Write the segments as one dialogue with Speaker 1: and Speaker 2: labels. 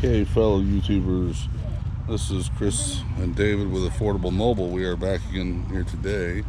Speaker 1: Okay, fellow YouTubers, this is Chris and David with Affordable Mobile. We are back again here today.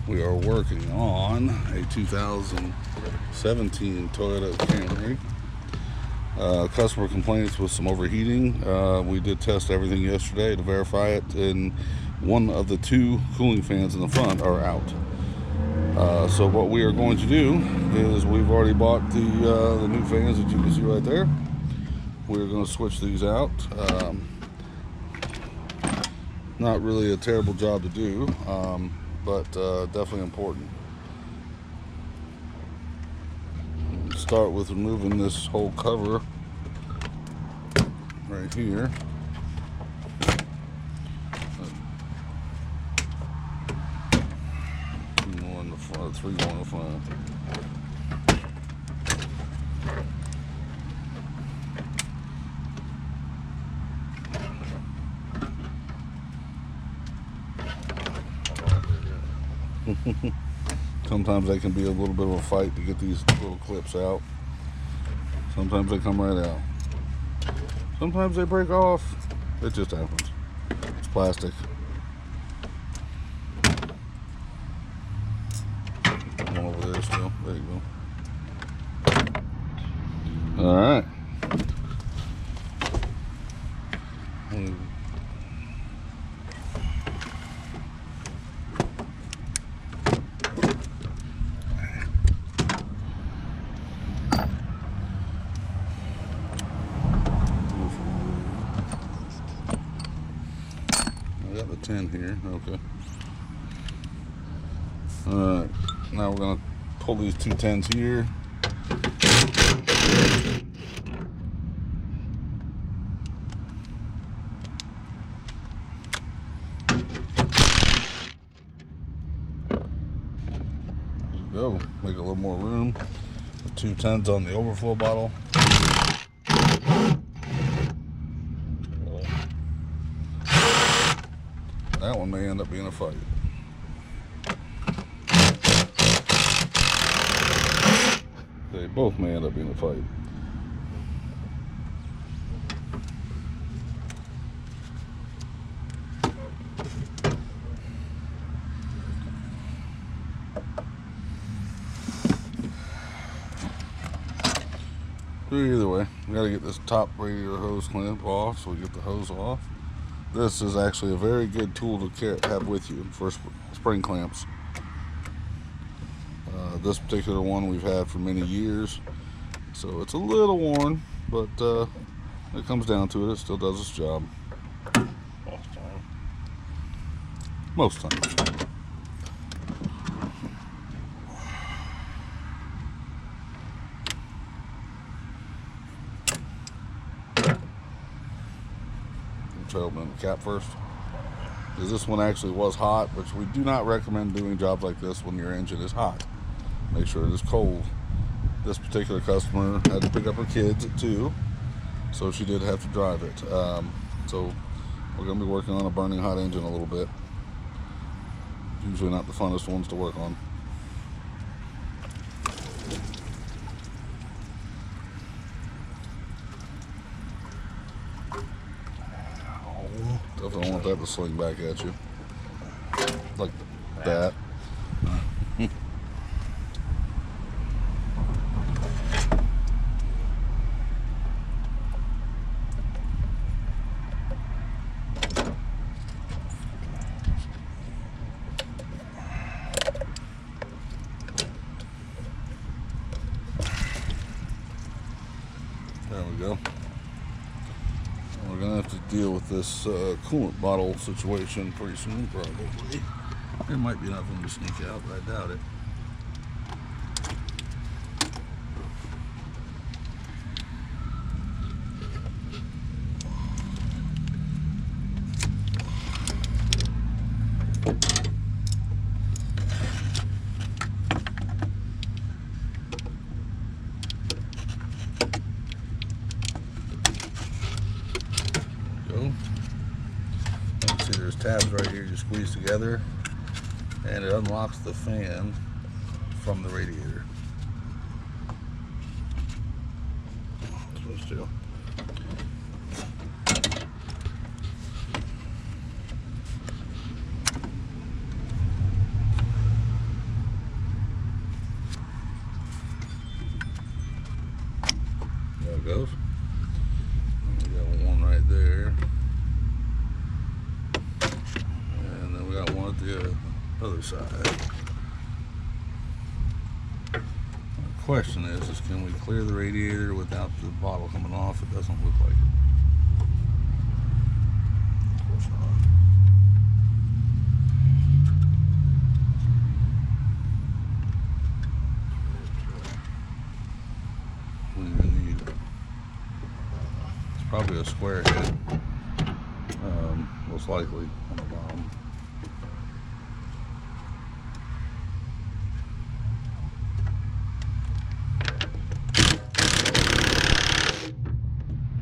Speaker 1: We are working on a 2017 Toyota Camry. Customer complaints with some overheating. We did test everything yesterday to verify it, and one of the two cooling fans in the front are out. So what we are going to do is we've already bought the new fans that you can see right there. We're going to switch these out. Not really a terrible job to do, but definitely important. Start with removing this whole cover right here. Two more in the front, three more in the front. Sometimes they can be a little bit of a fight to get these little clips out. Sometimes they come right out. Sometimes they break off. It just happens. It's plastic. One over there still. There you go. All right. I got the 10 here, okay. Alright, now we're going to pull these two 10s here. There you go, make a little more room. The two 10s on the overflow bottle. That one may end up being a fight. They both may end up being a fight. Either way, we gotta get this top radiator hose clamp off, so we get the hose off. This is actually a very good tool to have with you for spring clamps. This particular one we've had for many years, so it's a little worn, but it comes down to it, it still does its job. Most times. Try opening the cap first, because this one actually was hot, which we do not recommend doing jobs like this when your engine is hot. Make sure it is cold. This particular customer had to pick up her kids at 2, so she did have to drive it. So we're going to be working on a burning hot engine a little bit. Usually not the funnest ones to work on. Definitely don't want that to swing back at you like that. There we go. We're gonna have to deal with this coolant bottle situation pretty soon, probably. There might be enough of them to sneak out, but I doubt it. See, there's tabs right here you squeeze together, and it unlocks the fan from the radiator. It's supposed to. it goes. We got one right there. And then we got one at the other side. The question is can we clear the radiator without the bottle coming off? It doesn't look like it. Of course not. Probably a square head, most likely on the bottom.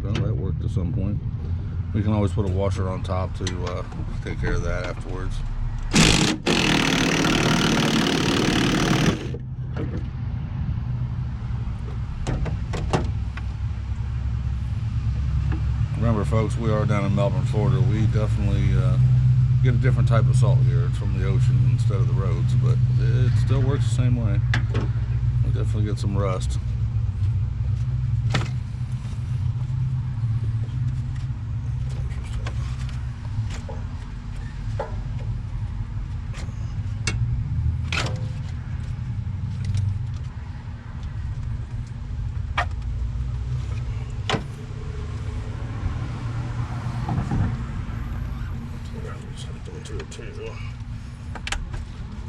Speaker 1: Well, that worked at some point. We can always put a washer on top to take care of that afterwards. Remember, folks, we are down in Melbourne, Florida. We definitely get a different type of salt here. It's from the ocean instead of the roads, but it still works the same way. We definitely get some rust.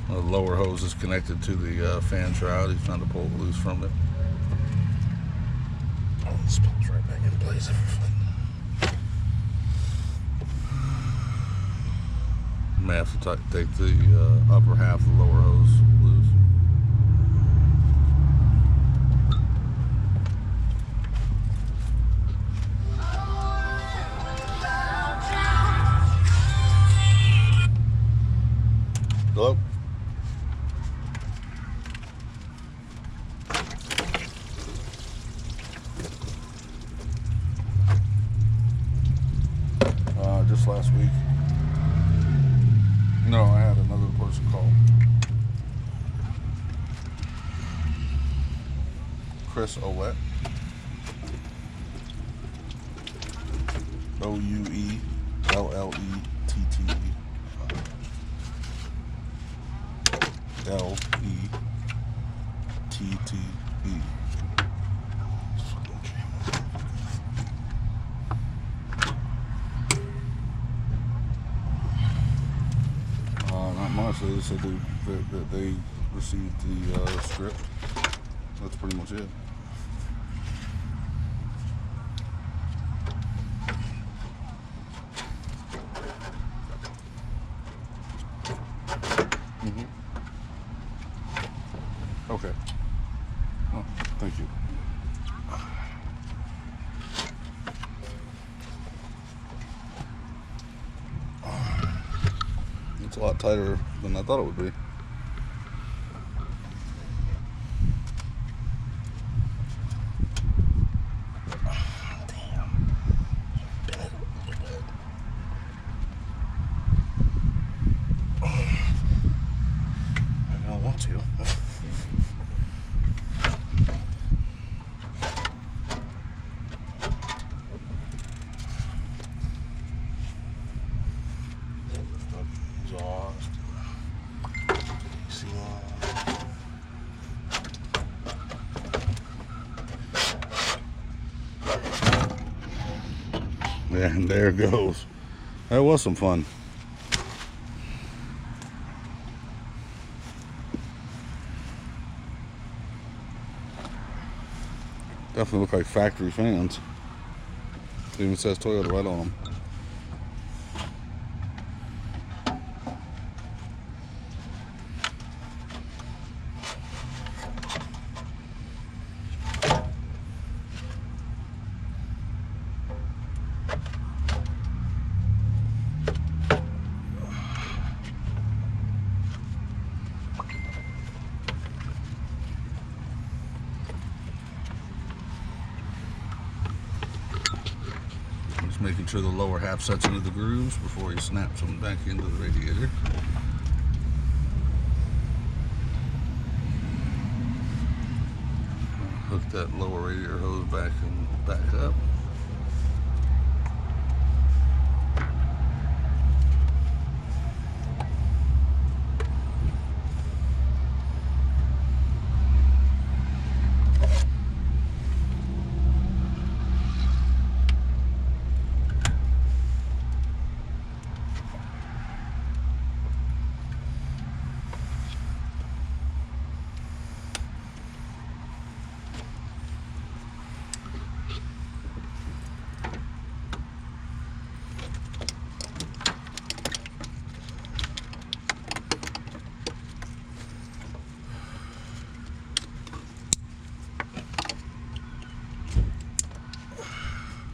Speaker 1: The lower hose is connected to the fan shroud. He's trying to pull it loose from it. Oh, it spills right back in place. You may have to take the upper half of the lower hose loose. Hello? Just last week. No, I had another person call. Chris Ouellette. Ouellette. L-E-T-T-E. Not much. They just said that they received the script. That's pretty much it. Okay. Oh, thank you. It's a lot tighter than I thought it would be. Damn. Bend it a little bit. I don't want to. Yeah, and there it goes. That was some fun. Definitely look like factory fans. It even says Toyota right on them. Making sure the lower half sets into the grooves before he snaps them back into the radiator. Hook that lower radiator hose back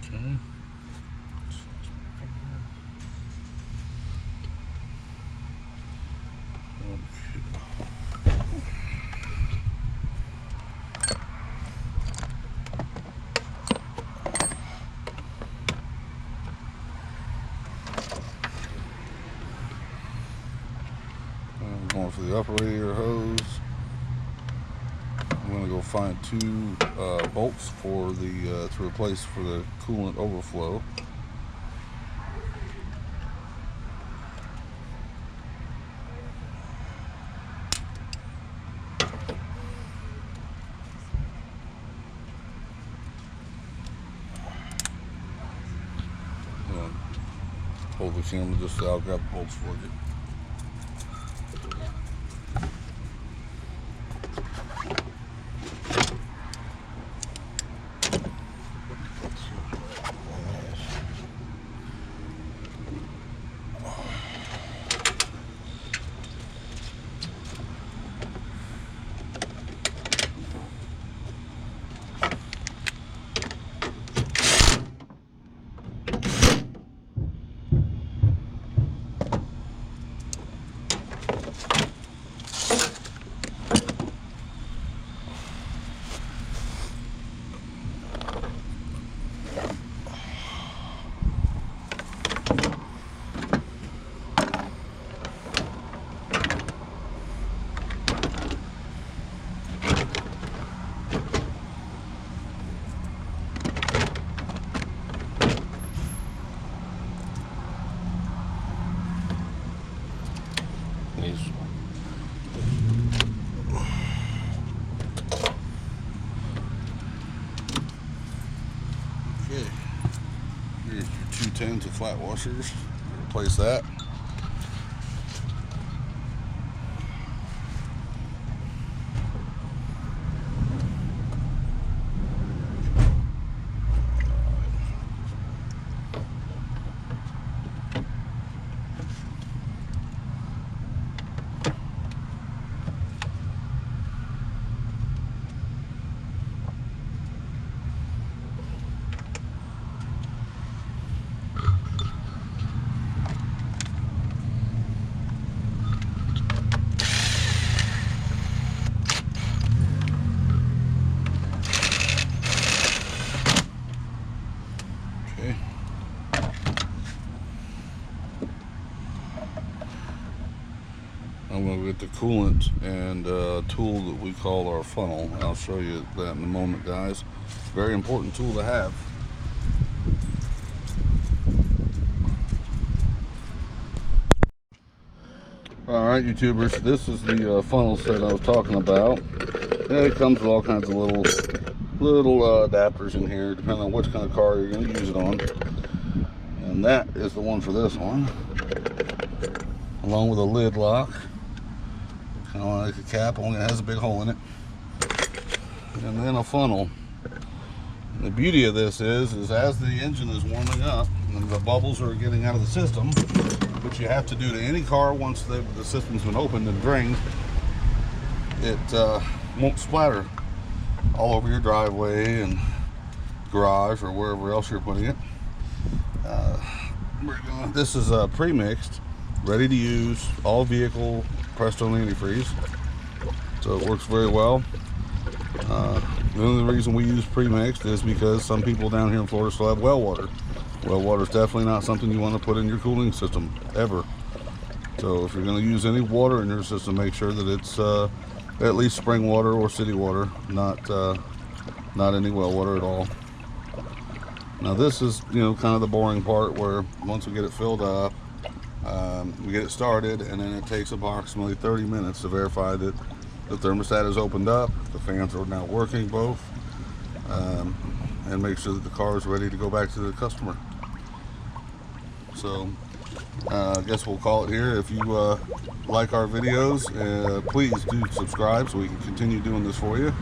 Speaker 1: Okay. I'm going for the upper radiator hose. I'm going to go find two bolts for the to replace for the coolant overflow. Hold the camera just so I'll grab the bolts for you. Okay, here's your 210s of flat washers. Replace that. I'm going to get the coolant and tool that we call our funnel. I'll show you that in a moment, guys. Very important tool to have. Alright, YouTubers, this is the funnel set I was talking about. Yeah, it comes with all kinds of little adapters in here, depending on which kind of car you're going to use it on. And that is the one for this one, along with a lid lock. Kind of like a cap, only it has a big hole in it. And then a funnel. And the beauty of this is as the engine is warming up and the bubbles are getting out of the system, which you have to do to any car once the system's been opened and drained, it won't splatter all over your driveway and garage or wherever else you're putting it. This is pre-mixed, ready to use, all vehicle Presto antifreeze, so it works very well. The only reason we use pre-mixed is because some people down here in Florida still have well water. Well water is definitely not something you want to put in your cooling system ever. So if you're going to use any water in your system, make sure that it's at least spring water or city water, not any well water at all. Now this is, kind of the boring part, where once we get it filled up, we get it started, and then it takes approximately 30 minutes to verify that the thermostat is opened up, the fans are now working both, and make sure that the car is ready to go back to the customer. So I guess we'll call it here. If you like our videos, please do subscribe so we can continue doing this for you.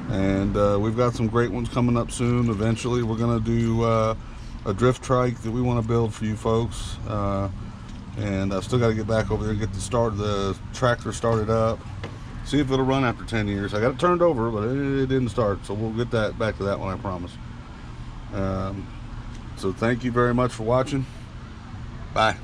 Speaker 1: And we've got some great ones coming up soon. Eventually we're going to do a drift trike that we want to build for you folks, and I've still got to get back over there and get the tractor started up, see if it'll run after 10 years. I got it turned over, but it didn't start, so we'll get back to that one, I promise. So thank you very much for watching. Bye.